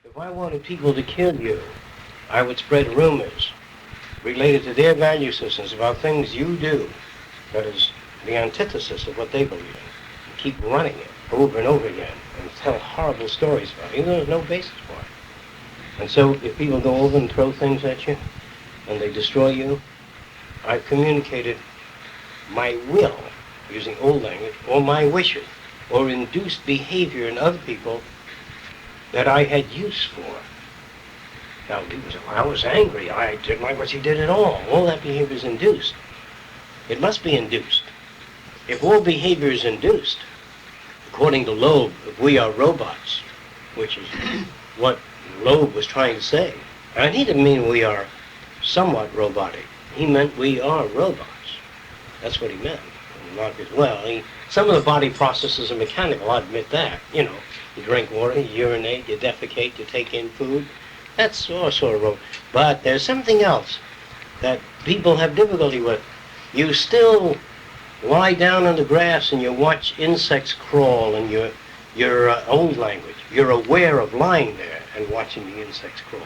If I wanted people to kill you, I would spread rumors related to their value systems about things you do that is the antithesis of what they believe in. Keep running it over and over again and tell horrible stories about it, even though there's no basis for it. And so if people go over and throw things at you and they destroy you, I've communicated my will, using old language, or my wishes, or induced behavior in other people that I had use for. Now, people say, well, I was angry. I didn't like what she did at all. All that behavior is induced. It must be induced. If all behavior is induced, according to Loeb, if we are robots, which is what Loeb was trying to say, and he didn't mean we are somewhat robotic. He meant we are robots. That's what he meant. Not as well. Some of the body processes are mechanical, I admit that. You know, you drink water, you urinate, you defecate, you take in food. That's all sort of robot. But there's something else that people have difficulty with. You still lie down on the grass and you watch insects crawl in your old language. You're aware of lying there and watching the insects crawl.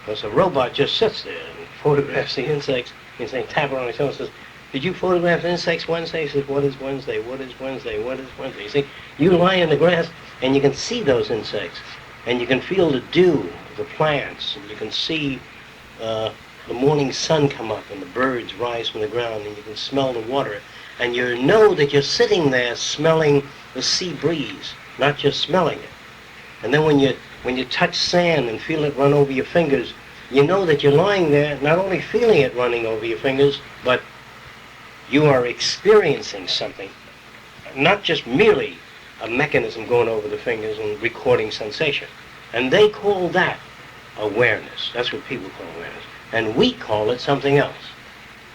Because a robot just sits there and photographs the insects and say, tap it on his shoulder and says, did you photograph insects Wednesday? He says, what is Wednesday? What is Wednesday? What is Wednesday? You see, you lie in the grass and you can see those insects and you can feel the dew of the plants and you can see the morning sun come up and the birds rise from the ground and you can smell the water and you know that you're sitting there smelling the sea breeze, not just smelling it. And then when you touch sand and feel it run over your fingers, you know that you're lying there not only feeling it running over your fingers, but you are experiencing something, not just merely a mechanism going over the fingers and recording sensation. And they call that awareness. That's what people call awareness. And we call it something else.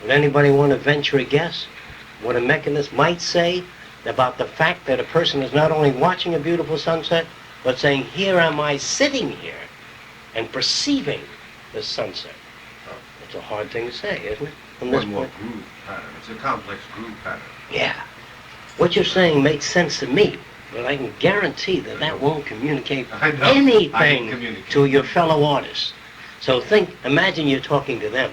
Would anybody want to venture a guess what a mechanist might say about the fact that a person is not only watching a beautiful sunset, but saying, here am I sitting here and perceiving the sunset? Oh, it's a hard thing to say, isn't it? One more groove pattern. It's a complex groove pattern. Yeah. What you're saying makes sense to me, but I can guarantee that that won't communicate anything to your fellow artists. So imagine you're talking to them.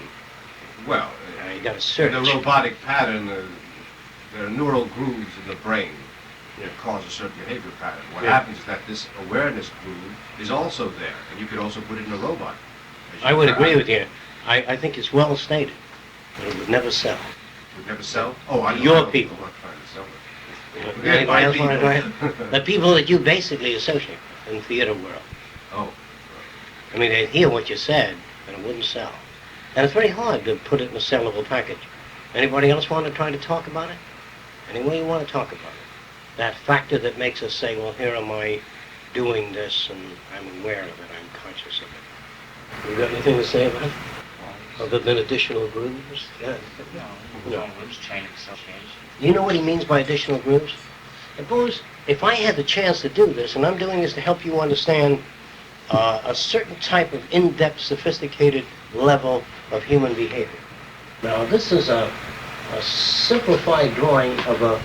Well, you got to search. In the robotic pattern, there are neural grooves in the brain that cause a certain behavior pattern. What happens is that this awareness groove is also there, and you could also put it in a robot. I would agree with you. I think it's well stated. But it would never sell. It would never sell? Oh, I know. Your people. I'm not trying to sell it. Anybody else want to try it? The people that you basically associate in the theater world. Oh. I mean, they'd hear what you said, and it wouldn't sell. And it's very hard to put it in a sellable package. Anybody else want to try to talk about it? Any way you want to talk about it? That factor that makes us say, well, here am I doing this, and I'm aware of it, I'm conscious of it. You got anything to say about it? Other than additional grooves? Yeah. No. Change. You know what he means by additional grooves? Suppose if I had the chance to do this, and I'm doing this to help you understand a certain type of in-depth, sophisticated level of human behavior. Now, this is a simplified drawing of a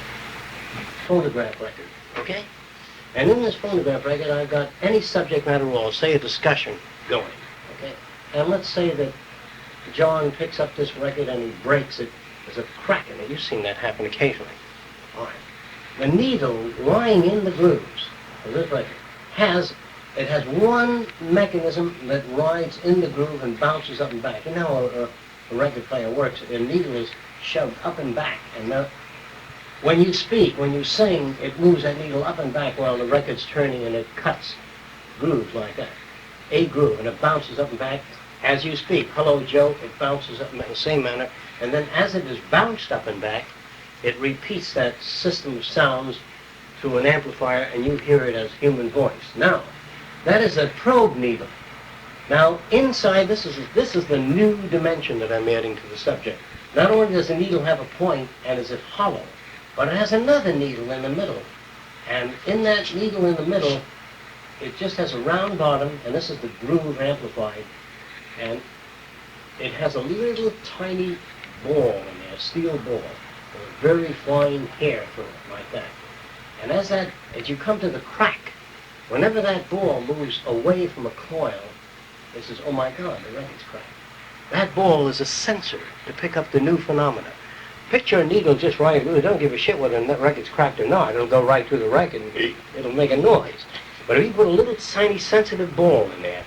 phonograph record, okay? And in this phonograph record, I've got any subject matter at all, say a discussion going, okay? And let's say that John picks up this record and he breaks it. There's a crack in it. You've seen that happen occasionally. All right. The needle lying in the grooves of this record has one mechanism that rides in the groove and bounces up and back. You know how a record player works. The needle is shoved up and back. And when you speak, when you sing, it moves that needle up and back while the record's turning and it cuts grooves like that. A groove, and it bounces up and back. As you speak, hello, Joe, it bounces up in the same manner. And then as it is bounced up and back, it repeats that system of sounds through an amplifier, and you hear it as human voice. Now, that is a probe needle. Now, inside, this is the new dimension that I'm adding to the subject. Not only does the needle have a point and is it hollow, but it has another needle in the middle. And in that needle in the middle, it just has a round bottom, and this is the groove amplified. And it has a little tiny ball in there, steel ball, with a very fine hair through it, like that. And as you come to the crack Whenever that ball moves away from a coil, it says, oh my God, the record's cracked. That ball is a sensor to pick up the new phenomena. Picture a needle just right through. It don't give a shit whether the record's cracked or not. It'll go right through the record and it'll make a noise. But if you put a little tiny sensitive ball in there,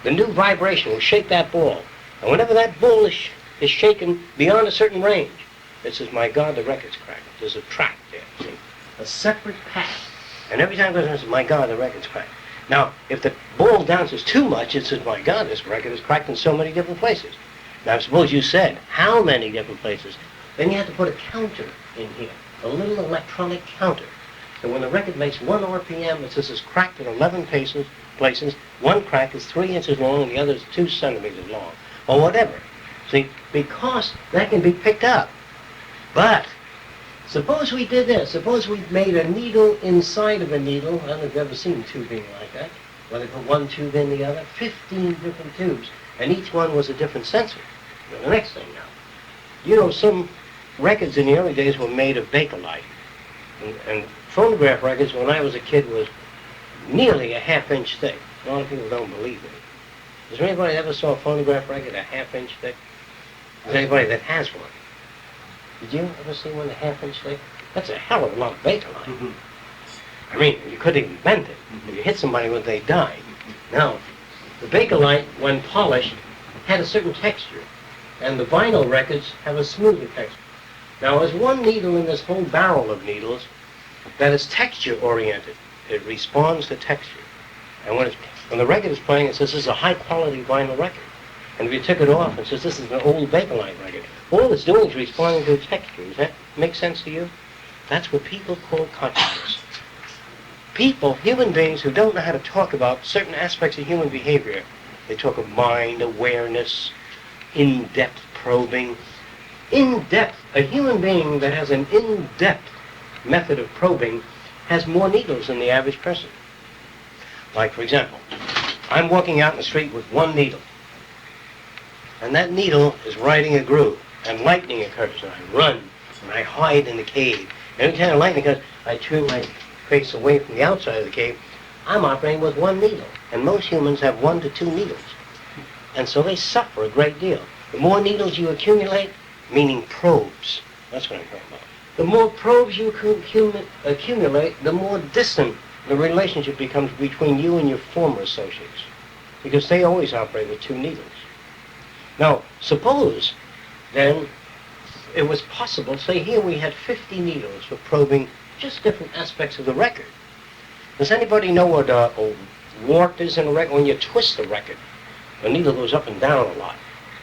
the new vibration will shake that ball. And whenever that ball is shaken beyond a certain range, it says, my God, the record's cracked. There's a track there, see? A separate path. And every time it goes, it says, my God, the record's cracked. Now, if the ball bounces too much, it says, my God, this record is cracked in so many different places. Now, suppose you said, how many different places? Then you have to put a counter in here, a little electronic counter. So when the record makes 1 RPM, it says it's cracked in 11 places. One crack is 3 inches long and the other is 2 centimeters long, or whatever. See, because that can be picked up. But suppose we did this. Suppose we made a needle inside of a needle. I don't know if you've ever seen tubing like that, where they put one tube in the other, 15 different tubes, and each one was a different sensor. Now, the next thing now, you know, some records in the early days were made of Bakelite. And phonograph records, when I was a kid, was nearly a half-inch thick. A lot of people don't believe it. Is there anybody that ever saw a phonograph record a half-inch thick? Is there anybody that has one? Did you ever see one a half-inch thick? That's a hell of a lot of Bakelite. Mm-hmm. I mean, you couldn't even bend it. If you hit somebody with it, they die. Now, the Bakelite, when polished, had a certain texture, and the vinyl records have a smoother texture. Now, there's one needle in this whole barrel of needles that is texture-oriented. It responds to texture. And when the record is playing, it says this is a high-quality vinyl record. And if you took it off, it says this is an old Bakelite record. All it's doing is responding to texture. Does that make sense to you? That's what people call consciousness. People, human beings who don't know how to talk about certain aspects of human behavior, they talk of mind, awareness, in-depth probing. In-depth, a human being that has an in-depth method of probing has more needles than the average person. Like, for example, I'm walking out in the street with one needle, and that needle is riding a groove, and lightning occurs, and I run, and I hide in the cave. Every time lightning occurs, I turn my face away from the outside of the cave. I'm operating with one needle, and most humans have 1 to 2 needles, and so they suffer a great deal. The more needles you accumulate, meaning probes, that's what I'm talking about. The more probes you accumulate, the more distant the relationship becomes between you and your former associates, because they always operate with 2 needles. Now, suppose, then, it was possible, say here we had 50 needles for probing just different aspects of the record. Does anybody know what a warp is in a record? When you twist the record, the needle goes up and down a lot.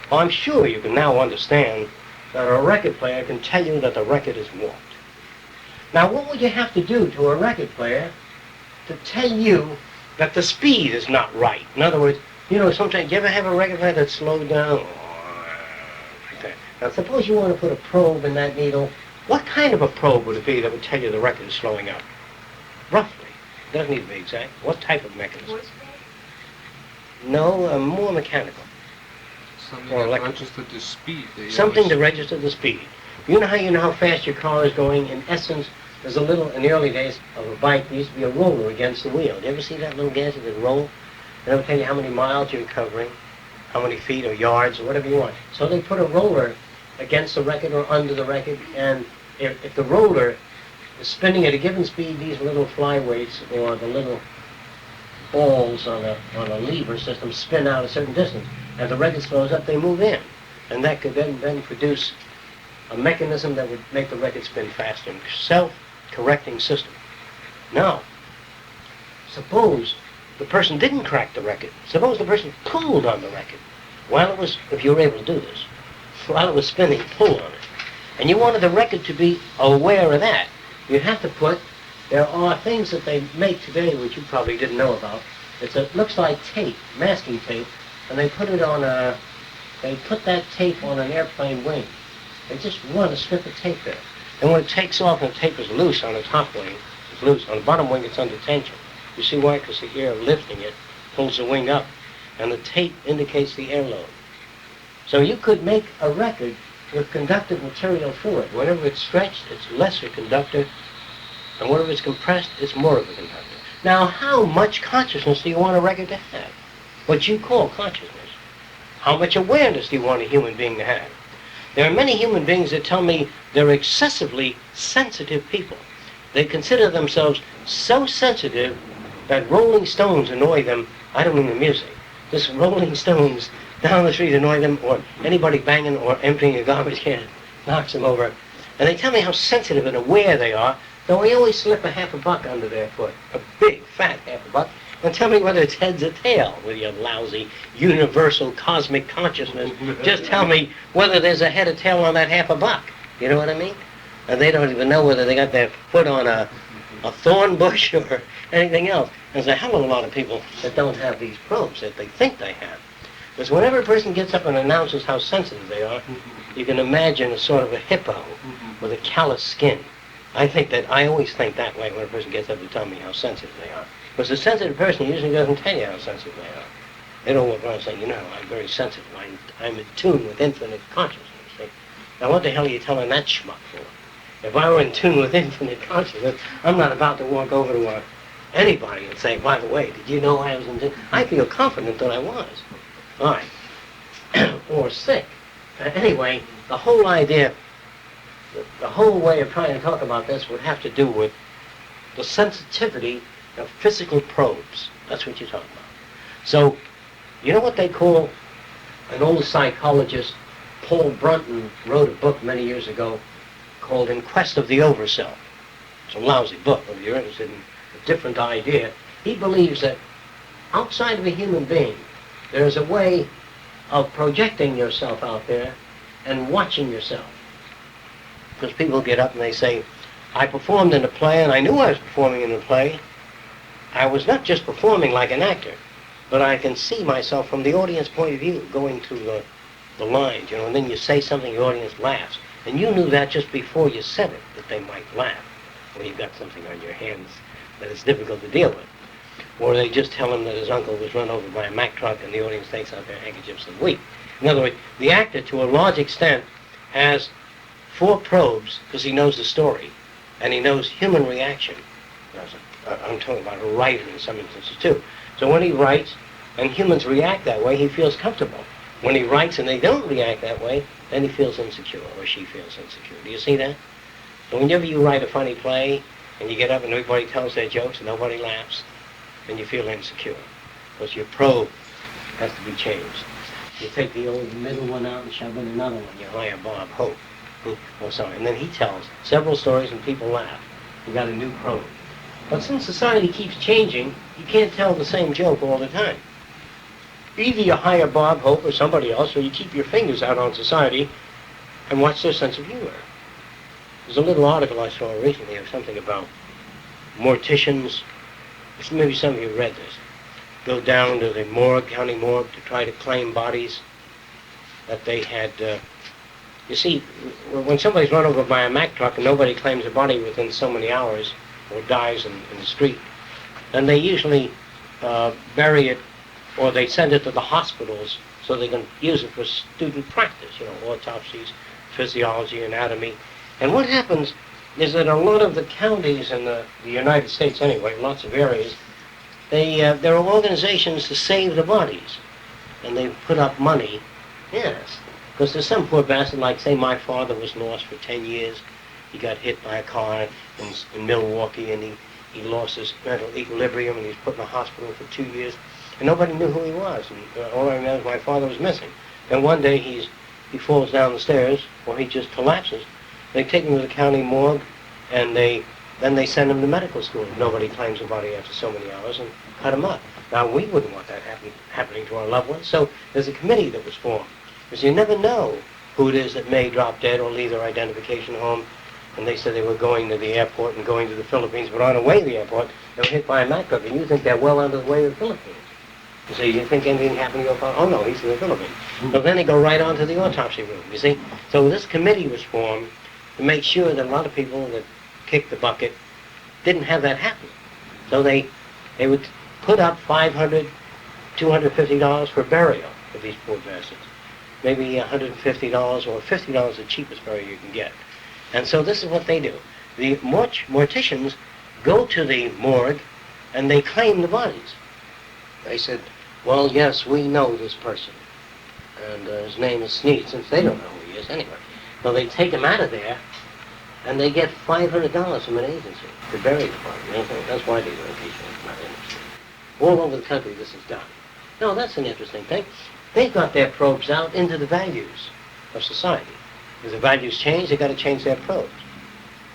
Well, I'm sure you can now understand that a record player can tell you that the record is warped. Now, what would you have to do to a record player to tell you that the speed is not right? In other words, you know, sometimes, you ever have a record player that's slowed down? Like that. Now, suppose you want to put a probe in that needle. What kind of a probe would it be that would tell you the record is slowing up? Roughly. It doesn't need to be exact. What type of mechanism? No, more mechanical. Something Or that electrical. registered the speed. Something to register the speed. You know how fast your car is going? In essence, there's a little, in the early days of a bike, there used to be a roller against the wheel. You ever see that little gadget that roll? It'll tell you how many miles you're covering, how many feet or yards or whatever you want. So they put a roller against the record or under the record, and if the roller is spinning at a given speed, these little flyweights or the little balls on a lever system spin out a certain distance. As the record slows up, they move in. And that could then produce a mechanism that would make the record spin faster, a self-correcting system. Now, suppose the person didn't crack the record. Suppose the person pulled on the record while it was, if you were able to do this, while it was spinning, pull on it. And you wanted the record to be aware of that. You'd have to put, there are things that they make today which you probably didn't know about. It looks like tape, masking tape, and they put that tape on an airplane wing. They just run a strip of tape there. And when it takes off and the tape is loose on the top wing, it's loose. On the bottom wing, it's under tension. You see why? Because the air lifting it pulls the wing up, and the tape indicates the air load. So you could make a record with conductive material through it. Whenever it's stretched, it's less a conductor, and whenever it's compressed, it's more of a conductor. Now, how much consciousness do you want a record to have? What you call consciousness. How much awareness do you want a human being to have? There are many human beings that tell me they're excessively sensitive people. They consider themselves so sensitive that Rolling Stones annoy them. I don't mean the music. Just Rolling Stones down the street annoy them, or anybody banging or emptying a garbage can knocks them over. And they tell me how sensitive and aware they are, though we always slip a half a buck under their foot, a big, fat half a buck, and tell me whether it's heads or tail with your lousy, universal, cosmic consciousness. Just tell me whether there's a head or tail on that half a buck. You know what I mean? And they don't even know whether they got their foot on a thorn bush or anything else. There's a hell of a lot of people that don't have these probes that they think they have. Because whenever a person gets up and announces how sensitive they are, you can imagine a sort of a hippo with a callous skin. I always think that way when a person gets up to tell me how sensitive they are. Because a sensitive person usually doesn't tell you how sensitive they are. They don't walk around saying, you know, I'm very sensitive. I'm in tune with infinite consciousness. See? Now what the hell are you telling that schmuck for? If I were in tune with infinite consciousness, I'm not about to walk over to anybody and say, by the way, did you know I was in tune? I feel confident that I was. All right. Or sick. Anyway, the whole idea, the whole way of trying to talk about this would have to do with the sensitivity of physical probes. That's what you're talking about. So, you know what they call, an old psychologist, Paul Brunton, wrote a book many years ago called In Quest of the Overself. It's a lousy book. If you're interested in a different idea, he believes that outside of a human being, there's a way of projecting yourself out there and watching yourself. Because people get up and they say, I performed in a play, and I knew I was performing in a play. I was not just performing like an actor, but I can see myself from the audience point of view going through the lines, you know, and then you say something, the audience laughs. And you knew that just before you said it, that they might laugh when you've got something on your hands that is difficult to deal with. Or they just tell him that his uncle was run over by a Mack truck and the audience takes out their handkerchiefs and weep. In other words, the actor, to a large extent, has 4 probes because he knows the story and he knows human reaction. I'm talking about a writer in some instances too. So when he writes and humans react that way, he feels comfortable. When he writes and they don't react that way, then he feels insecure, or she feels insecure. Do you see that? So whenever you write a funny play and you get up and everybody tells their jokes and nobody laughs, then you feel insecure because your probe has to be changed. You take the old middle one out and shove in another one. You hire Bob Hope, and then he tells several stories and people laugh. You got a new probe. But since society keeps changing, you can't tell the same joke all the time. Either you hire Bob Hope or somebody else, or you keep your fingers out on society and watch their sense of humor. There's a little article I saw recently of something about morticians. Maybe some of you read this. Go down to the morgue, county morgue, to try to claim bodies that they had. You see, when somebody's run over by a Mack truck and nobody claims a body within so many hours or dies in the street, then they usually bury it, or they send it to the hospitals so they can use it for student practice, you know, autopsies, physiology, anatomy. And what happens is that a lot of the counties in the United States anyway, lots of areas, there are organizations to save the bodies. And they put up money, yes. Because there's some poor bastard, like say my father was lost for 10 years. He got hit by a car in Milwaukee and he lost his mental equilibrium and he was put in a hospital for 2 years. And nobody knew who he was. And all I remember is my father was missing. And one day he falls down the stairs, or he just collapses. They take him to the county morgue, and then they send him to medical school. Nobody claims a body after so many hours and cut him up. Now, we wouldn't want that happening to our loved ones, so there's a committee that was formed. Because you never know who it is that may drop dead or leave their identification home. And they said they were going to the airport and going to the Philippines, but on the way to the airport, they were hit by a Mack truck, and you think they're well under the way to the Philippines. You say, you think anything happened to your father? Oh, no, he's in the Philippines. So then they go right on to the autopsy room, you see? So this committee was formed to make sure that a lot of people that kicked the bucket didn't have that happen. So they would put up $500, $250 for burial of these poor bastards. Maybe $150 or $50 the cheapest burial you can get. And so this is what they do. The morticians go to the morgue and they claimed the bodies. They said, well, yes, we know this person, and his name is Sneed, since they don't know who he is anyway. So they take him out of there, and they get $500 from an agency to bury the body. You know, that's why these are people not interested. All over the country, this is done. No, that's an interesting thing. They've got their probes out into the values of society. As the values change, they've got to change their probes.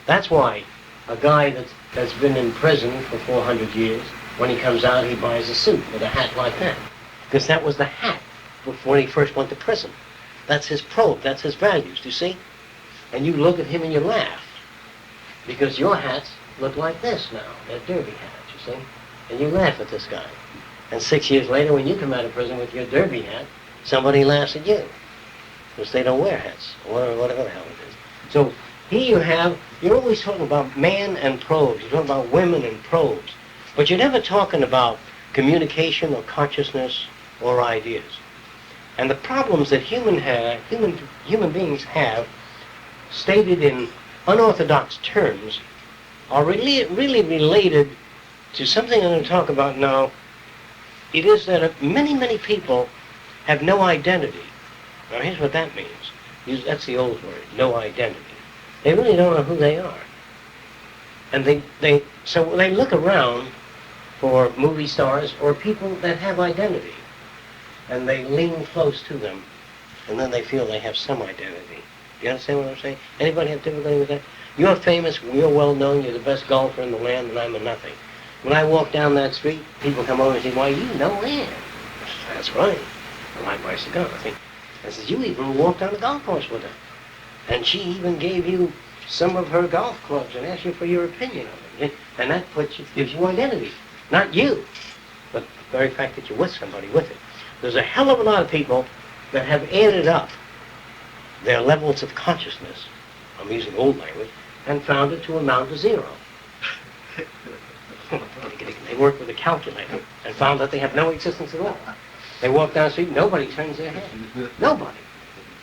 That's why a guy that's been in prison for 400 years, when he comes out, he buys a suit with a hat like that. Because that was the hat before he first went to prison. That's his probe, that's his values, do you see? And you look at him and you laugh. Because your hats look like this now. They're derby hats, you see? And you laugh at this guy. And 6 years later, when you come out of prison with your derby hat, somebody laughs at you. Because they don't wear hats, or whatever the hell it is. So here you're always talking about man and probes. You're talking about women and probes. But you're never talking about communication or consciousness or ideas. And the problems that human beings have, stated in unorthodox terms, are really related to something I'm going to talk about now. It is that many people have no identity. Now here's what that means. That's the old word, no identity. They really don't know who they are. And so they look around for movie stars or people that have identity. And they lean close to them. And then they feel they have some identity. Do you understand what I'm saying? Anybody have difficulty with that? You're famous, you're well known, you're the best golfer in the land, and I'm a nothing. When I walk down that street, people come over and say, why, you know Ann. That's right. I like my cigar. I says, you even walked on the golf course with her. And she even gave you some of her golf clubs and asked you for your opinion of them. And that gives you identity. Not you, but the very fact that you're with somebody with it. There's a hell of a lot of people that have added up their levels of consciousness, I'm using old language, and found it to amount to zero. They work with a calculator and found that they have no existence at all. They walk down the street, nobody turns their head. Nobody.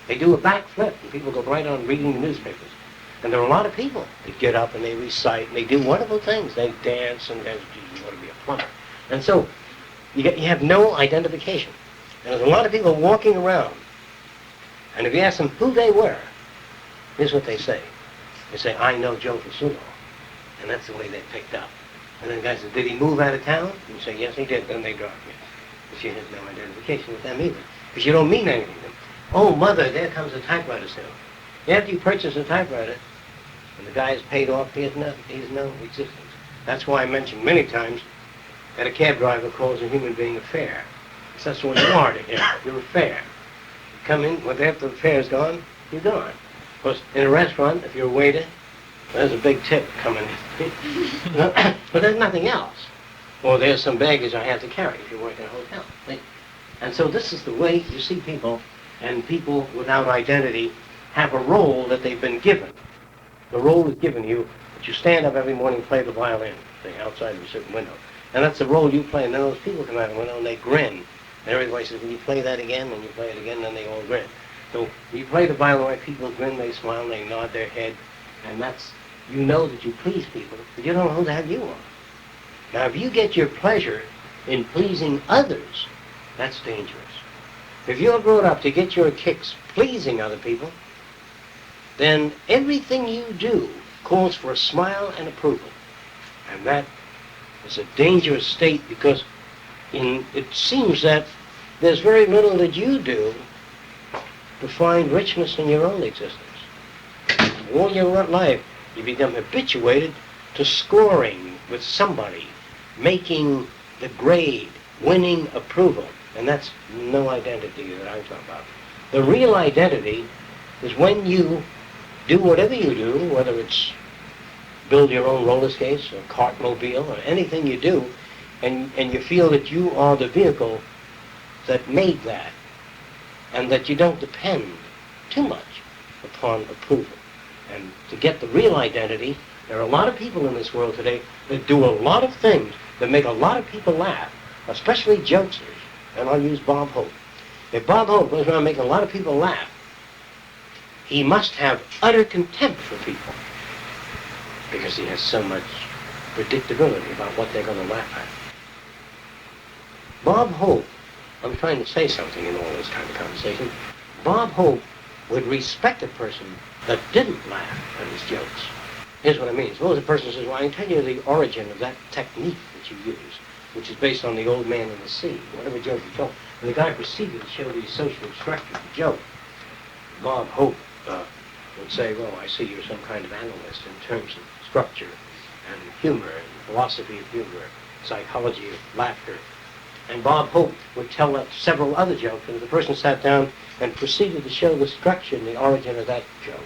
They do a backflip, and people go right on reading the newspapers. And there are a lot of people that get up and they recite, and they do wonderful things. They dance, and you want to be a plumber. And so, you have no identification. And there's a lot of people walking around, and if you ask them who they were, here's what they say. They say, I know Joe Fasulo. And that's the way they picked up. And then the guy says, did he move out of town? And you say, yes, he did. Then they drop you. Because you have no identification with them either. Because you don't mean anything to them. Oh, mother, there comes a typewriter sale. After you purchase a typewriter, and the guy is paid off, he has no existence. That's why I mentioned many times that a cab driver calls a human being a fare. Because that's what you are to him. You're a fare. You come in, well, after the fare's gone, you're gone. Of course, in a restaurant, if you're a waiter, there's a big tip coming in. But there's nothing else. Or there's some baggage I have to carry if you work in a hotel. And so this is the way you see people, and people without identity have a role that they've been given. The role is given you that you stand up every morning and play the violin outside of a certain window. And that's the role you play. And then those people come out of the window and they grin. And everybody says, will you play that again? And you play it again, and then they all grin. So you play the violin, people grin, they smile, they nod their head. And that's, you know that you please people, but you don't know who the hell you are. Now, if you get your pleasure in pleasing others, that's dangerous. If you're brought up to get your kicks pleasing other people, then everything you do calls for a smile and approval. And that is a dangerous state because it seems that there's very little that you do to find richness in your own existence. All your life, you become habituated to scoring with somebody, making the grade, winning approval. And that's no identity that I'm talking about. The real identity is when you do whatever you do, whether it's build your own roller skates or cartmobile or anything you do, and you feel that you are the vehicle that made that, and that you don't depend too much upon approval. And to get the real identity, there are a lot of people in this world today that do a lot of things that make a lot of people laugh, especially jokesters. And I'll use Bob Hope. If Bob Hope goes around making a lot of people laugh, he must have utter contempt for people because he has so much predictability about what they're going to laugh at. Bob Hope, I'm trying to say something in all this kind of conversation, Bob Hope would respect a person that didn't laugh at his jokes. Here's what I mean. Suppose a person says, well, I can tell you the origin of that technique that you use, which is based on the old man in the sea, whatever joke you told. And the guy proceeded to show the social structure of the joke. Bob Hope would say, well, I see you're some kind of analyst in terms of structure and humor and philosophy of humor, psychology of laughter. And Bob Hope would tell several other jokes, and the person sat down and proceeded to show the structure and the origin of that joke.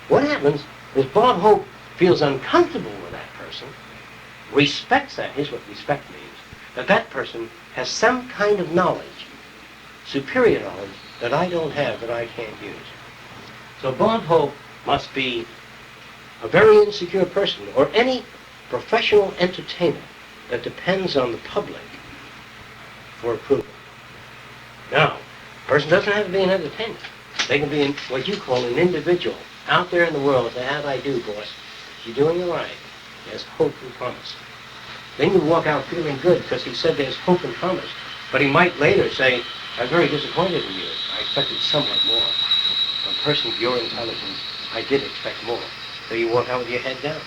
What happens is Bob Hope feels uncomfortable with that person, respects that. Here's what respect means. That person has some kind of knowledge, superior knowledge, that I don't have, that I can't use. So Bob Hope must be a very insecure person, or any professional entertainer that depends on the public for approval. Now, a person doesn't have to be an entertainer. They can be what you call an individual out there in the world. Say, how do I do, boss? You're doing it right. There's hope and promise. Then you walk out feeling good because he said there's hope and promise. But he might later say, I'm very disappointed in you. I expected somewhat more. From a person of your intelligence, I did expect more. So you walk out with your head down.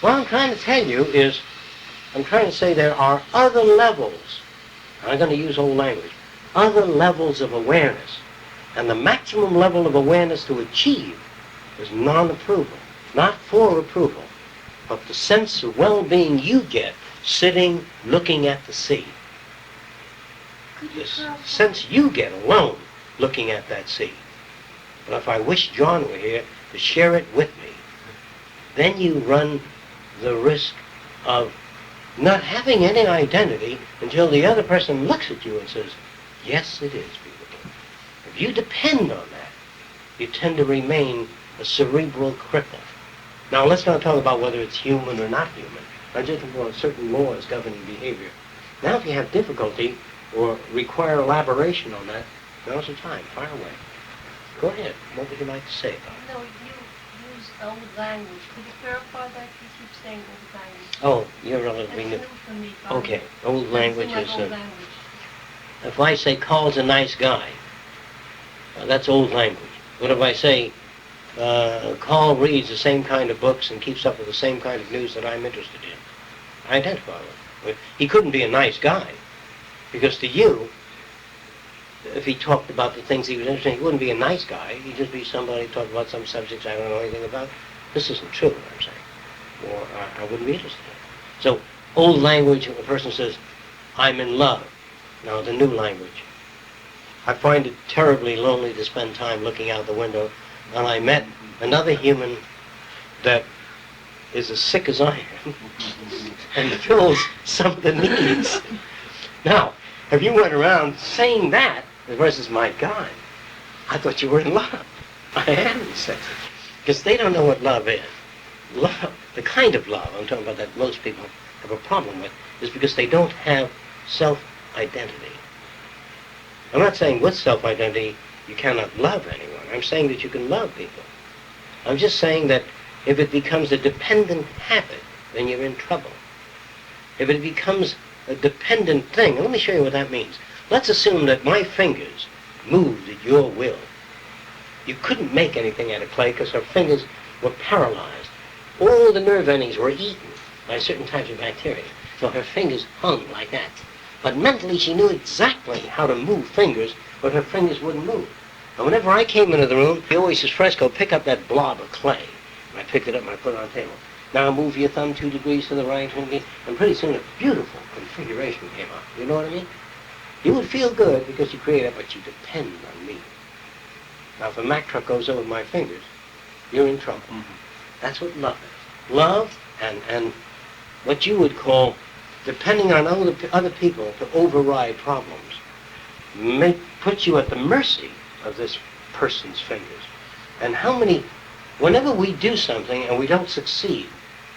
What I'm trying to tell you is, I'm trying to say there are other levels. I'm going to use old language. Other levels of awareness. And the maximum level of awareness to achieve is non-approval. Not for approval, but the sense of well-being you get sitting looking at the sea. The sense you get alone looking at that sea. But if I wish John were here to share it with me, then you run the risk of not having any identity until the other person looks at you and says, yes, it is beautiful. If you depend on that, you tend to remain a cerebral cripple. Now, let's not talk about whether it's human or not human. I'm just talking about certain laws governing behavior. Now, if you have difficulty or require elaboration on that, now's the time. Fire away. Go ahead. What would you like to say about it? No, you use old language. Could you clarify that? You keep saying old language. Oh, you're relatively new. That's new for me. Okay, old language Like is... old language. If I say Carl's a nice guy, that's old language. But if I say Carl reads the same kind of books and keeps up with the same kind of news that I'm interested in, I identify with him. But he couldn't be a nice guy, because to you, if he talked about the things he was interested in, he wouldn't be a nice guy. He'd just be somebody who talked about some subjects I don't know anything about. This isn't true, what I'm saying. Or I wouldn't be interested in it. So, old language, a person says, I'm in love. Now, the new language. I find it terribly lonely to spend time looking out the window, and I met another human that is as sick as I am and fills some of the needs. Now, if you went around saying that, versus my God, I thought you were in love. I am, he said. Because they don't know what love is. Love, the kind of love I'm talking about that most people have a problem with, is because they don't have self-identity. I'm not saying with self-identity you cannot love anyone. I'm saying that you can love people. I'm just saying that if it becomes a dependent habit, then you're in trouble. If it becomes a dependent thing, and let me show you what that means. Let's assume that my fingers moved at your will. You couldn't make anything out of clay because her fingers were paralyzed. All the nerve endings were eaten by certain types of bacteria. So her fingers hung like that. But mentally she knew exactly how to move fingers, but her fingers wouldn't move. And whenever I came into the room, he always says, Fresco, pick up that blob of clay. And I picked it up and I put it on the table. Now move your thumb 2 degrees to the right, and pretty soon a beautiful configuration came up. You know what I mean? You would feel good because you create it, but you depend on me. Now if a Mack truck goes over my fingers, you're in trouble. Mm-hmm. That's what love is. Love and what you would call depending on other people to override problems puts you at the mercy of this person's fingers. And whenever we do something and we don't succeed,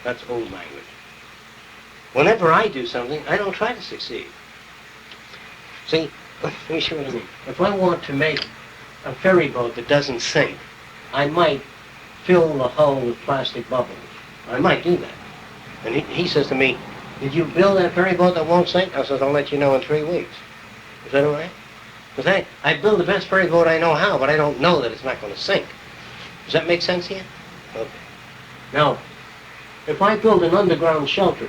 that's old language. Whenever I do something, I don't try to succeed. See, let me show you what I mean. If I want to make a ferry boat that doesn't sink, I might fill the hull with plastic bubbles. I might do that. And he says to me, did you build that ferry boat that won't sink? I says, I'll let you know in 3 weeks. Is that all right? Because I build the best ferry boat I know how, but I don't know that it's not going to sink. Does that make sense here? Okay. Now, if I build an underground shelter,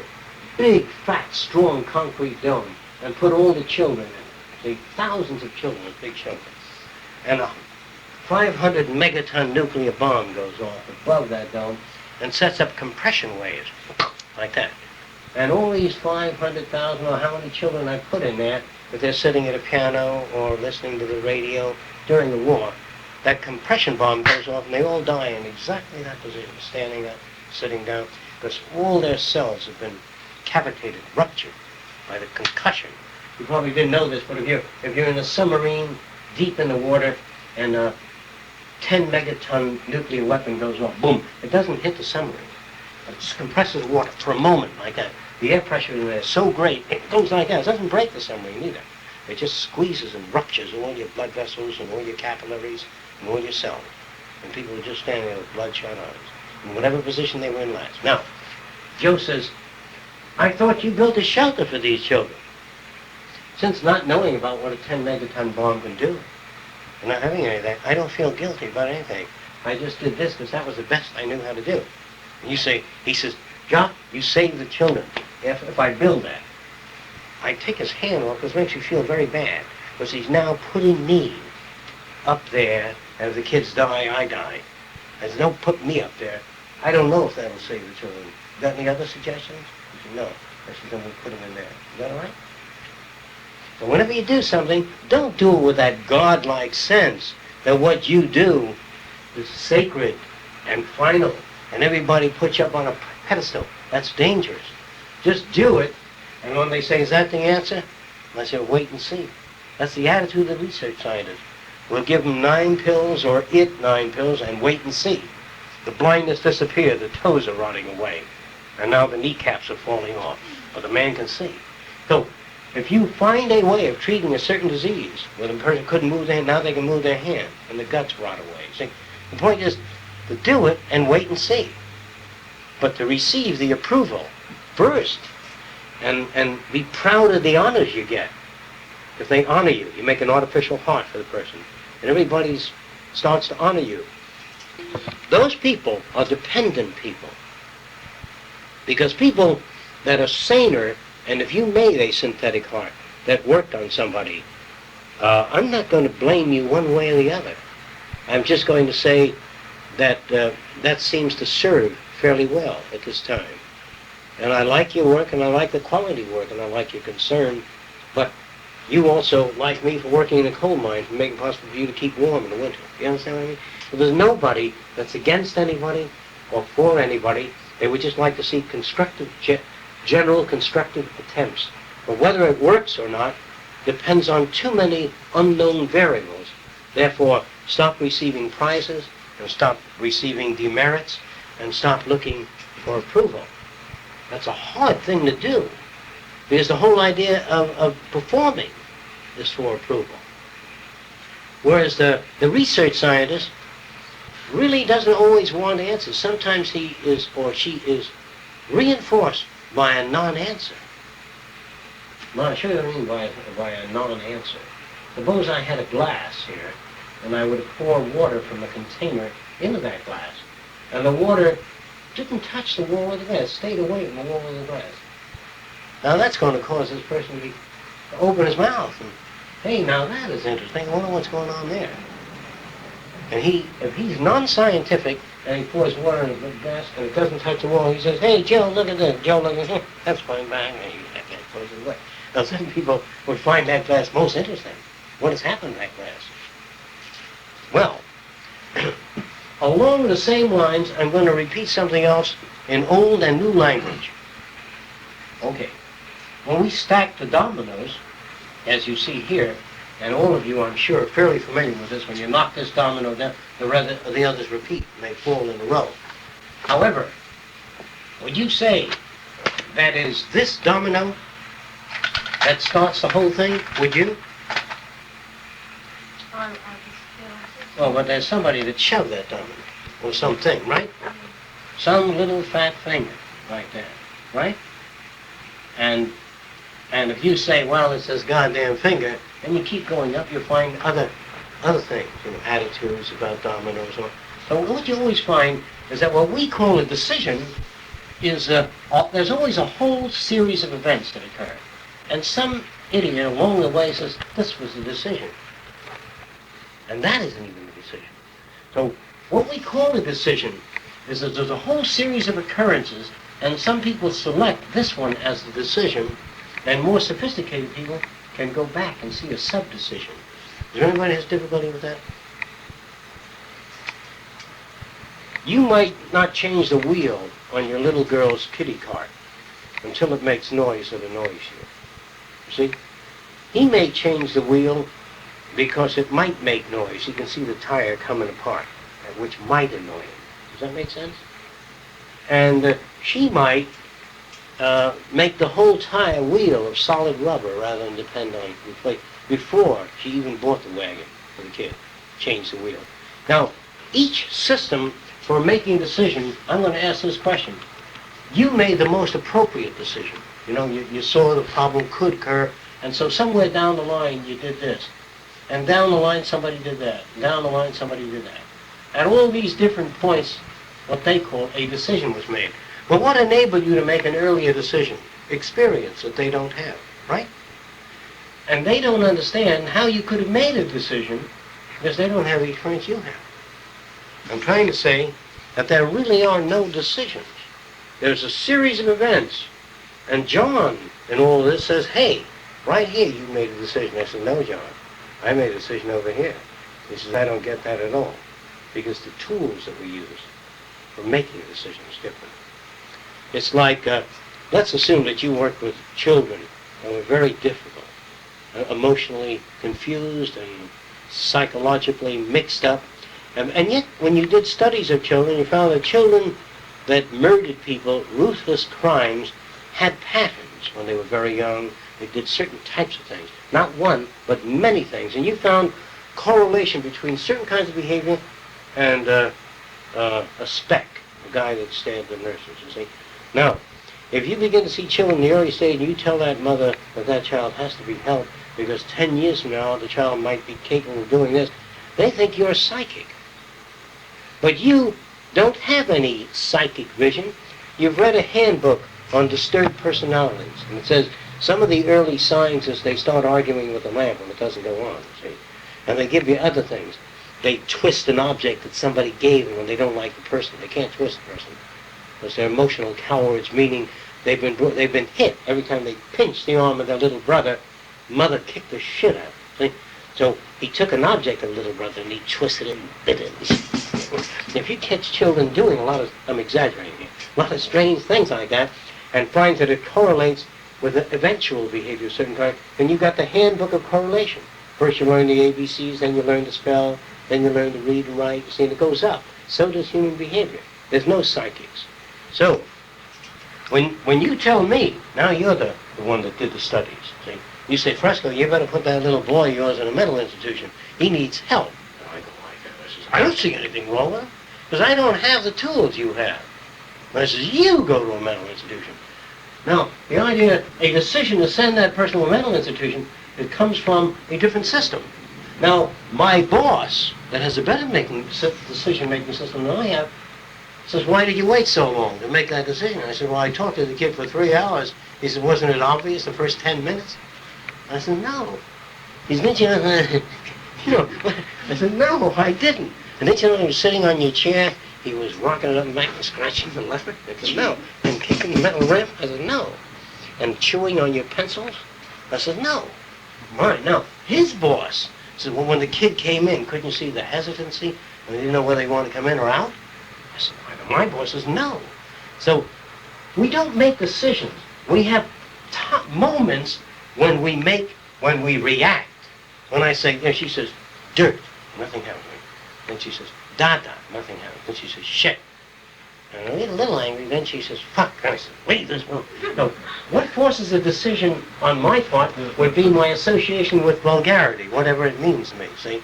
big, fat, strong concrete dome, and put all the children in it, see, thousands of children in big shelters, and a 500 megaton nuclear bomb goes off above that dome and sets up compression waves, like that. And all these 500,000 or how many children I put in there, if they're sitting at a piano or listening to the radio during the war, that compression bomb goes off and they all die in exactly that position, standing up, sitting down, because all their cells have been cavitated, ruptured by the concussion. You probably didn't know this, but if you're in a submarine deep in the water and a 10 megaton nuclear weapon goes off, boom, it doesn't hit the submarine. It just compresses water for a moment like that. The air pressure in there is so great, it goes like that. It doesn't break the submarine either. It just squeezes and ruptures all your blood vessels and all your capillaries and all your cells. And people are just standing there with bloodshot eyes, in whatever position they were in last. Now, Joe says, I thought you built a shelter for these children. Since not knowing about what a 10 megaton bomb can do, and not having any of that, I don't feel guilty about anything. I just did this because that was the best I knew how to do. And he says, Jock, you save the children if I build that. I take his hand off because it makes you feel very bad, because he's now putting me up there, and if the kids die, I die. As don't put me up there. I don't know if that'll save the children. Got any other suggestions? He said, no. I said, then we'll put them in there. Is that all right? So whenever you do something, don't do it with that godlike sense that what you do is sacred and final, and everybody puts you up on a pedestal. That's dangerous. Just do it, and when they say, is that the answer? I say, wait and see. That's the attitude of the research scientists. We'll give them 9 pills or 9 pills and wait and see. The blindness disappeared, the toes are rotting away, and now the kneecaps are falling off, but the man can see. So if you find a way of treating a certain disease where the person couldn't move their hand, now they can move their hand, and the guts rot away. See, the point is to do it and wait and see, but to receive the approval first, and be proud of the honors you get. If they honor you, you make an artificial heart for the person, and everybody starts to honor you. Those people are dependent people, because people that are saner, and if you made a synthetic heart that worked on somebody, I'm not going to blame you one way or the other. I'm just going to say that that seems to serve fairly well at this time. And I like your work, and I like the quality work, and I like your concern, but you also like me for working in a coal mine, for making it possible for you to keep warm in the winter. You understand what I mean? But there's nobody that's against anybody or for anybody. They would just like to see constructive, general constructive attempts. But whether it works or not depends on too many unknown variables. Therefore, stop receiving prizes, and stop receiving demerits, and stop looking for approval. That's a hard thing to do, because the whole idea of performing is for approval. Whereas the research scientist really doesn't always want answers. Sometimes he is or she is reinforced by a non-answer. Well, I'll show you what I mean by a non-answer. Suppose I had a glass here, and I would pour water from a container into that glass, and the water didn't touch the wall of the glass, stayed away from the wall of the glass. Now that's going to cause this person to open his mouth and, hey, now that is interesting. I wonder what's going on there. And if he's non-scientific and he pours water in the glass and it doesn't touch the wall, he says, hey, Joe, look at this. Joe, look at this. That's fine, bang. And he throws it away. Now some people would find that glass most interesting. What has happened to that glass? Well, along the same lines, I'm going to repeat something else in old and new language. Okay. When we stack the dominoes, as you see here, and all of you, I'm sure, are fairly familiar with this, when you knock this domino down, the others repeat, and they fall in a row. However, would you say that is this domino that starts the whole thing? Would you? Well, but there's somebody that shoved that domino, or something, right? Some little fat finger, like that. right? And if you say, well, it's this goddamn finger, and you keep going up, you'll find other things, attitudes about dominoes. So what you always find is that what we call a decision is there's always a whole series of events that occur. And some idiot along the way says, this was the decision. And that isn't even the decision. So what we call a decision is that there's a whole series of occurrences, and some people select this one as the decision, and more sophisticated people can go back and see a sub-decision. Is there anybody who has difficulty with that? You might not change the wheel on your little girl's kitty cart until it makes noise that annoys you. See? He may change the wheel because it might make noise. You can see the tire coming apart, which might annoy him. Does that make sense? And she might make the whole tire wheel of solid rubber rather than depend on replace before she even bought the wagon for the kid. Change the wheel. Now, each system for making decisions, I'm going to ask this question. You made the most appropriate decision. You saw the problem could occur, and so somewhere down the line you did this. And down the line somebody did that. Down the line somebody did that. At all these different points, what they call a decision was made. But what enabled you to make an earlier decision? Experience that they don't have, right? And they don't understand how you could have made a decision because they don't have the experience you have. I'm trying to say that there really are no decisions. There's a series of events. And John, in all this, says, hey, right here you made a decision. I said, no, John, I made a decision over here. He says, I don't get that at all. Because the tools that we use for making a decision is different. It's like, let's assume that you work with children who are very difficult, emotionally confused and psychologically mixed up. And yet, when you did studies of children, you found that children that murdered people, ruthless crimes, had patterns when they were very young. They did certain types of things. Not one, but many things. And you found correlation between certain kinds of behavior and a spec, a guy that stabbed the nurses, you see. Now, if you begin to see children in the early stage and you tell that mother that that child has to be helped because 10 years from now the child might be capable of doing this, they think you're psychic. But you don't have any psychic vision. You've read a handbook on disturbed personalities, and it says some of the early signs is they start arguing with the lamp when it doesn't go on, see? And they give you other things. They twist an object that somebody gave them when they don't like the person. They can't twist the person because they're emotional cowards, meaning they've been hit every time they pinch the arm of their little brother. Mother kicked the shit out, see? So he took an object of the little brother and he twisted it and bit it. If you catch children doing I'm exaggerating here, a lot of strange things like that, and finds that it correlates with the eventual behavior of certain kind, then you got the handbook of correlation. First you learn the ABCs, then you learn to spell, then you learn to read and write. You see, and it goes up. So does human behavior. There's no psychics. So, when you tell me, now you're the one that did the studies, see? You say, Fresco, you better put that little boy of yours in a mental institution. He needs help. And I go like that. I says, I don't see anything wrong with him, because I don't have the tools you have. And I says, you go to a mental institution. Now, the idea, a decision to send that person to a mental institution, it comes from a different system. Now, my boss, that has a better decision-making system than I have, says, why did you wait so long to make that decision? I said, well, I talked to the kid for 3 hours. He said, wasn't it obvious the first 10 minutes? I said, no. He's mentioning, I said, no, I didn't. And then, he was sitting on your chair. He was rocking it up and back and scratching the lever. I said, no. And kicking the metal ramp. I said, no. And chewing on your pencils. I said, no. All right, now, his boss said, well, when the kid came in, couldn't you see the hesitancy? And they didn't know whether they wanted to come in or out? I said, my boss says, no. So, we don't make decisions. We have moments when we react. When I say, she says, dirt, nothing happens. Then she says, Dada, nothing happens. Then she says, shit. And I get a little angry, then she says, fuck. And I said, leave this room. No, what forces a decision on my part would be my association with vulgarity, whatever it means to me, see?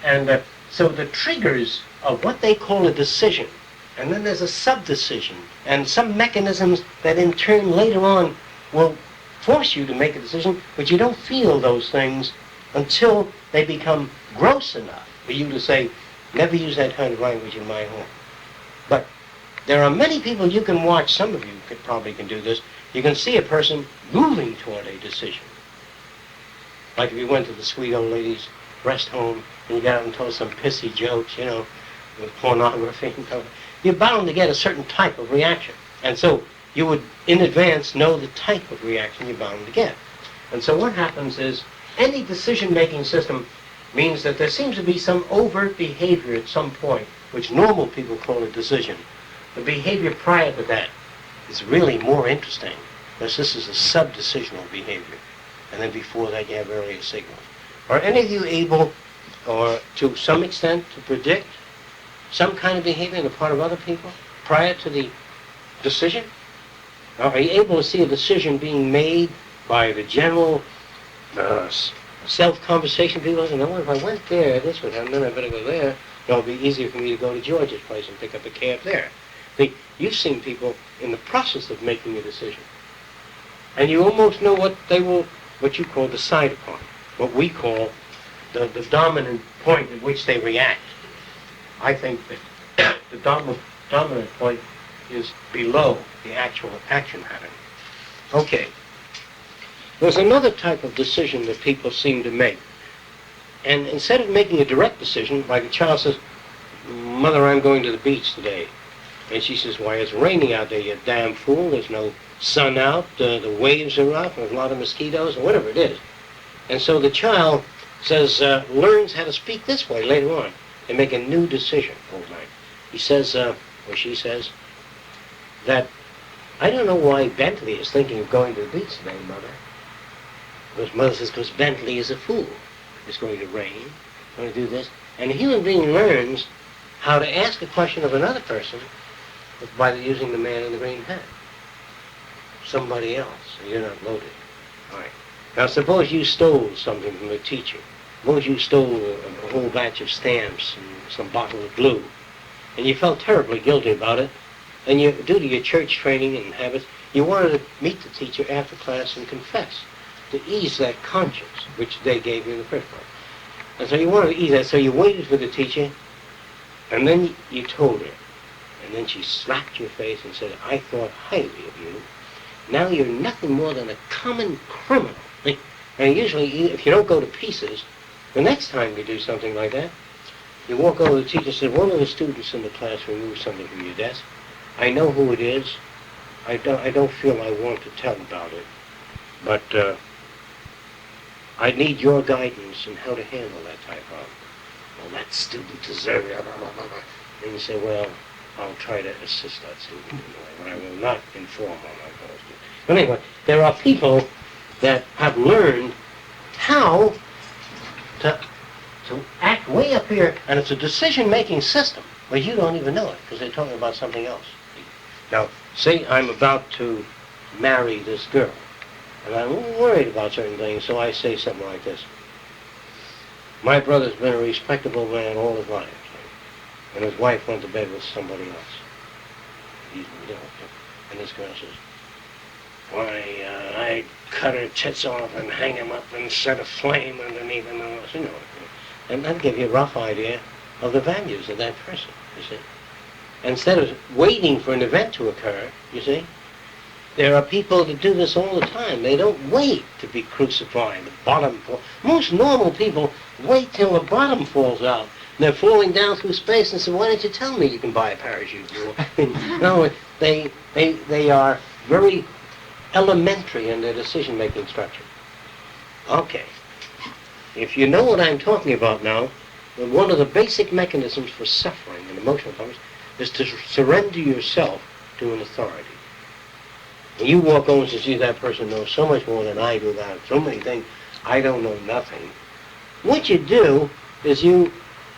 And so the triggers of what they call a decision And then there's a sub-decision, and some mechanisms that in turn later on will force you to make a decision, but you don't feel those things until they become gross enough for you to say, never use that kind of language in my home. But there are many people you can watch, some of you probably can do this, you can see a person moving toward a decision. Like if you went to the sweet old lady's rest home and you got up and told some pissy jokes, with pornography and stuff, you're bound to get a certain type of reaction. And so you would, in advance, know the type of reaction you're bound to get. And so what happens is, any decision-making system means that there seems to be some overt behavior at some point, which normal people call a decision. The behavior prior to that is really more interesting, because this is a sub-decisional behavior. And then before that, you have earlier signals. Are any of you able, or to some extent, to predict some kind of behavior on the part of other people prior to the decision? Are you able to see a decision being made by the general self-conversation people? And if I went there, this would happen, then I better go there. It'll be easier for me to go to George's place and pick up a cab there. You've seen people in the process of making a decision. And you almost know what you call decide upon, what we call the dominant point at which they react. I think that the dominant point is below the actual action pattern. Okay. There's another type of decision that people seem to make. And instead of making a direct decision, like a child says, Mother, I'm going to the beach today. And she says, why, it's raining out there, you damn fool. There's no sun out, the waves are up, there's a lot of mosquitoes, or whatever it is. And so the child says, learns how to speak this way later on and make a new decision overnight. He says, or she says, that I don't know why Bentley is thinking of going to the beach today, Mother. Because Mother says, because Bentley is a fool. It's going to rain, it's going to do this. And a human being learns how to ask a question of another person by using the man in the green hat. Somebody else, so you're not loaded. All right. Now suppose you stole something from a teacher. Suppose you stole a whole batch of stamps and some bottle of glue. And you felt terribly guilty about it. And you, due to your church training and habits, you wanted to meet the teacher after class and confess, to ease that conscience which they gave you in the first place. And so you wanted to ease that, so you waited for the teacher, and then you told her. And then she slapped your face and said, I thought highly of you. Now you're nothing more than a common criminal. And usually, if you don't go to pieces, the next time you do something like that, you walk over to the teacher and say, one of the students in the class removed something from your desk. I know who it is. I don't feel I want to tell about it. But I need your guidance in how to handle that type of, well, that student deserves it. And you say, well, I'll try to assist that student in a way, but I will not inform on my fellow students. But anyway, there are people that have learned how to act way up here, and it's a decision-making system, but you don't even know it, because they're talking about something else. Now, say I'm about to marry this girl, and I'm worried about certain things, so I say something like this. My brother's been a respectable man all his life, and his wife went to bed with somebody else. And this girl says, why, I'd cut her tits off and hang him up and set a flame underneath him, and that'd give you a rough idea of the values of that person, you see. Instead of waiting for an event to occur, you see, there are people that do this all the time. They don't wait to be crucified. The bottom fall. Most normal people wait till the bottom falls out. And they're falling down through space and say, why didn't you tell me you can buy a parachute? No, they are very elementary in their decision-making structure. Okay. If you know what I'm talking about now, then one of the basic mechanisms for suffering and emotional problems is to surrender yourself to an authority. When you walk over and say, gee, that person knows so much more than I do about so many things, I don't know nothing. What you do is you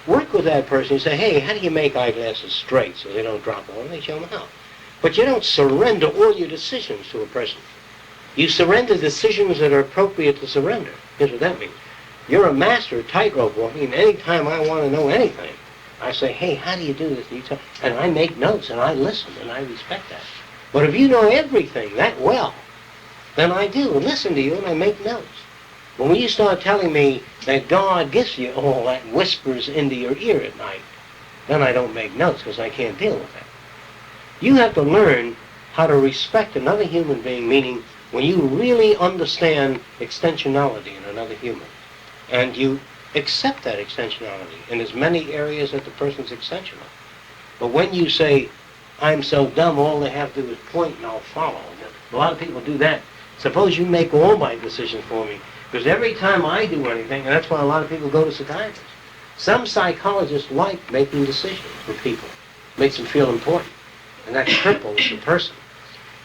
work with that person. You say, hey, how do you make eyeglasses straight so they don't drop on? They show them how. But you don't surrender all your decisions to a person. You surrender decisions that are appropriate to surrender. Here's what that means. You're a master of tightrope walking, and any time I want to know anything, I say, hey, how do you do this? And, and I make notes, and I listen, and I respect that. But if you know everything that well, then I do listen to you, and I make notes. But when you start telling me that God gives you all that whispers into your ear at night, then I don't make notes because I can't deal with that. You have to learn how to respect another human being, meaning when you really understand extensionality in another human, and you accept that extensionality in as many areas that the person's extensional. But when you say, I'm so dumb, all they have to do is point and I'll follow. A lot of people do that. Suppose you make all my decisions for me, because every time I do anything, and that's why a lot of people go to psychiatrists. Some psychologists like making decisions for people. Makes them feel important. And that cripples the person.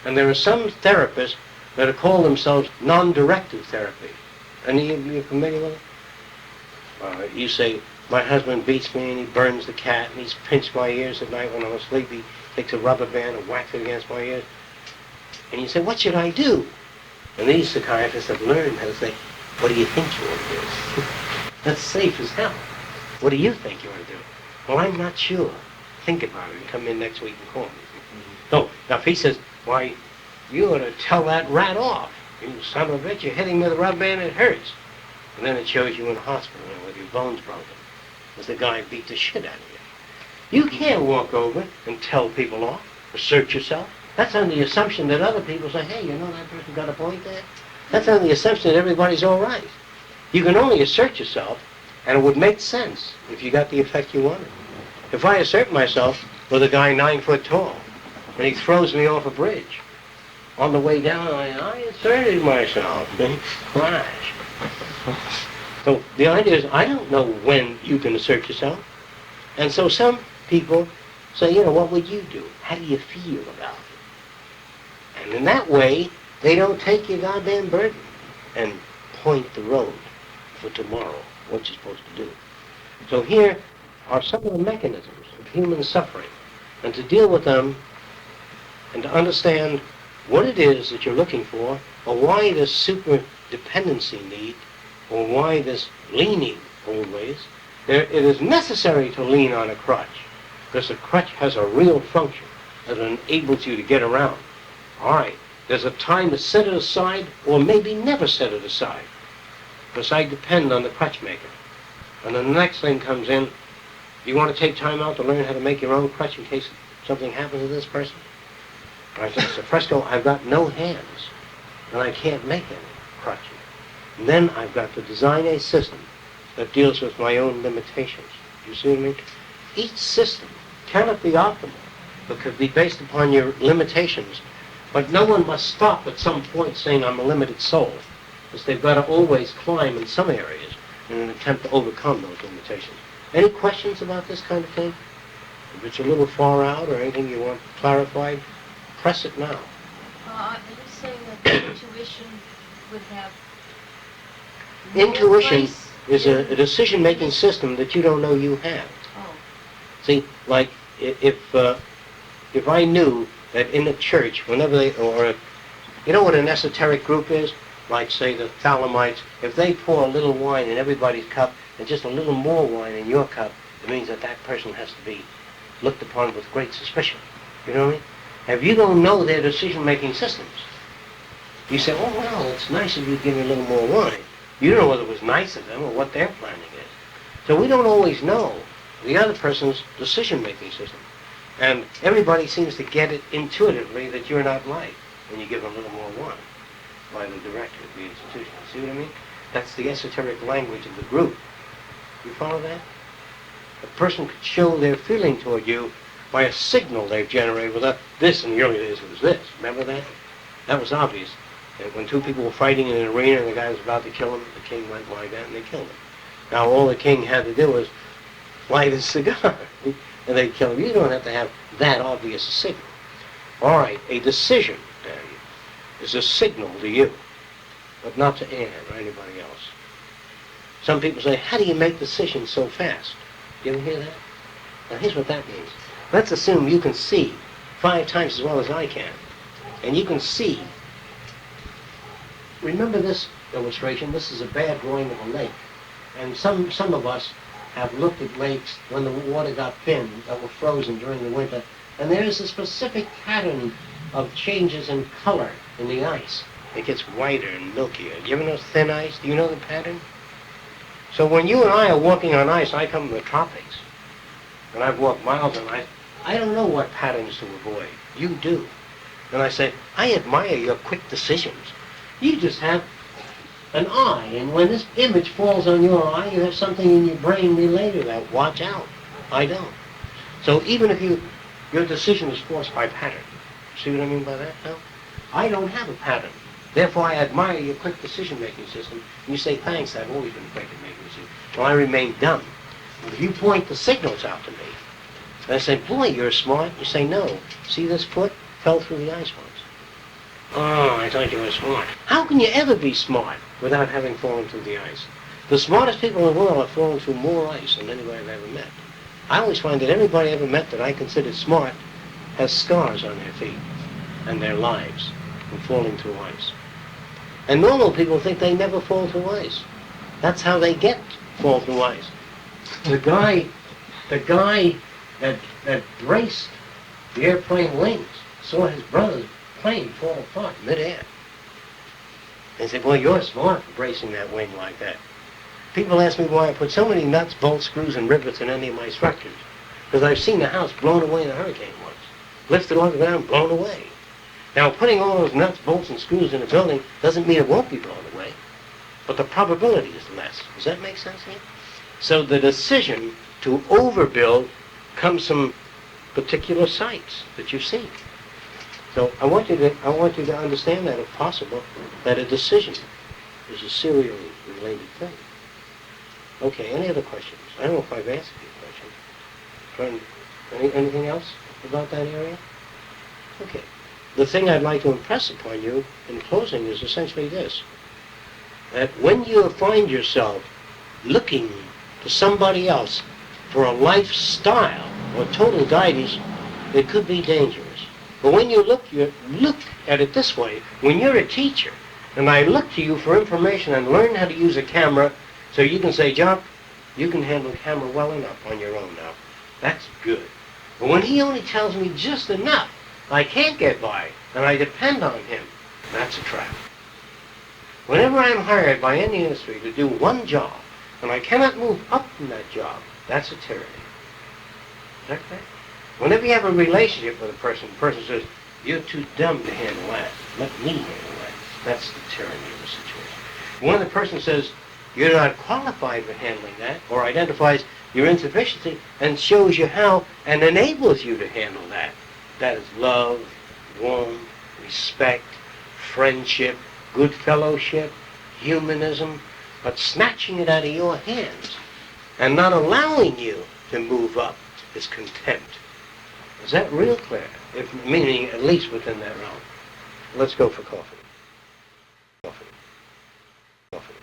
And there are some therapists that call themselves non-directive therapy. Any of you familiar with it? You say, my husband beats me and he burns the cat and he's pinched my ears at night when I'm asleep. He takes a rubber band and whacks it against my ears. And you say, what should I do? And these psychiatrists have learned how to say, what do you think you want to do? That's safe as hell. What do you think you want to do? Well, I'm not sure. Think about it and come in next week and call me. So, now if he says, why, you ought to tell that rat off. You son of a bitch, you're hitting me with a rubber band, it hurts. And then it shows you in the hospital with your bones broken, as the guy beat the shit out of you. You can't walk over and tell people off, assert yourself. That's on the assumption that other people say, hey, you know that person got a point there? That's on the assumption that everybody's all right. You can only assert yourself, and it would make sense if you got the effect you wanted. If I assert myself with a guy 9 foot tall, and he throws me off a bridge, on the way down, I asserted myself. Crash. So the idea is, I don't know when you can assert yourself. And so some people say, you know, what would you do? How do you feel about it? And in that way, they don't take your goddamn burden and point the road for tomorrow, what you're supposed to do. So here are some of the mechanisms of human suffering. And to deal with them and to understand what it is that you're looking for, or why this super dependency need, or why this leaning always, it is necessary to lean on a crutch, because a crutch has a real function that enables you to get around. All right, there's a time to set it aside, or maybe never set it aside, because I depend on the crutch maker. And then the next thing comes in, do you want to take time out to learn how to make your own crutch in case something happens to this person? I said, so Fresco, I've got no hands, and I can't make any crutches. And then I've got to design a system that deals with my own limitations. You see what I mean? Each system cannot be optimal, but could be based upon your limitations. But no one must stop at some point saying I'm a limited soul, because they've got to always climb in some areas in an attempt to overcome those limitations. Any questions about this kind of thing? If it's a little far out or anything you want clarified, press it now. Are you saying that the intuition would have Intuition place is in- a decision-making system that you don't know you have. Oh, See, like if I knew that in a church, whenever they, or you know what an esoteric group is? Like, say, the Thalamites, if they pour a little wine in everybody's cup and just a little more wine in your cup, it means that that person has to be looked upon with great suspicion. You know what I mean? If you don't know their decision-making systems, you say, oh, well, it's nice of you to give me a little more wine. You don't know whether it was nice of them or what their planning is. So we don't always know the other person's decision-making system. And everybody seems to get it intuitively that you're not right when you give them a little more wine by the director of the institution. See what I mean? That's the esoteric language of the group. You follow that? A person could show their feeling toward you by a signal they've generated without this, in the early days it was this. Remember that? That was obvious. And when two people were fighting in an arena and the guy was about to kill him, the king went like that and they killed him. Now all the king had to do was light his cigar and they killed him. You don't have to have that obvious a signal. All right, a decision then is a signal to you, but not to Anne or anybody else. Some people say, how do you make decisions so fast? You ever hear that? Now here's what that means. Let's assume you can see 5 times as well as I can. And you can see. Remember this illustration? This is a bad drawing of a lake. And some of us have looked at lakes when the water got thin, that were frozen during the winter, and there is a specific pattern of changes in color in the ice. It gets whiter and milkier. You ever notice thin ice? Do you know the pattern? So when you and I are walking on ice, I come from the tropics, and I've walked miles on ice, I don't know what patterns to avoid. You do. And I say, I admire your quick decisions. You just have an eye, and when this image falls on your eye, you have something in your brain related to that. Watch out. I don't. So even if your decision is forced by pattern, see what I mean by that? No? I don't have a pattern. Therefore, I admire your quick decision-making system. And you say, thanks, I've always been quick at making decisions. Well, I remain dumb. If you point the signals out to me, and I say, boy, you're smart, you say, no. See this foot? Fell through the ice once. Oh, I thought you were smart. How can you ever be smart without having fallen through the ice? The smartest people in the world have fallen through more ice than anybody I've ever met. I always find that everybody I ever met that I considered smart has scars on their feet and their lives from falling through ice. And normal people think they never fall through ice. That's how they fall through ice. The guy that braced the airplane wings saw his brother's plane fall apart midair. They said, well, you're smart for bracing that wing like that. People ask me why I put so many nuts, bolts, screws, and rivets in any of my structures. Because I've seen a house blown away in a hurricane once. Lifted off the ground, blown away. Now, putting all those nuts, bolts, and screws in a building doesn't mean it won't be blown away. But the probability is less. Does that make sense to you? So the decision to overbuild comes from particular sites that you've seen. So I want you to understand that, if possible, that a decision is a serially related thing. Okay, any other questions? I don't know if I've answered your question. Anything else about that area? Okay. The thing I'd like to impress upon you in closing is essentially this, that when you find yourself looking to somebody else for a lifestyle or total guidance, it could be dangerous. But when you look at it this way, when you're a teacher, and I look to you for information and learn how to use a camera, so you can say, John, you can handle a camera well enough on your own now. That's good. But when he only tells me just enough, I can't get by, and I depend on him, that's a trap. Whenever I'm hired by any industry to do one job, and I cannot move up from that job, that's a tyranny. Is that correct? Whenever you have a relationship with a person, the person says, you're too dumb to handle that. Let me handle that. That's the tyranny of the situation. When the person says, you're not qualified for handling that, or identifies your insufficiency and shows you how and enables you to handle that, that is love, warmth, respect, friendship, good fellowship, humanism, but snatching it out of your hands and not allowing you to move up is contempt. Is that real clear? Meaning at least within that realm. Let's go for coffee. Coffee. Coffee.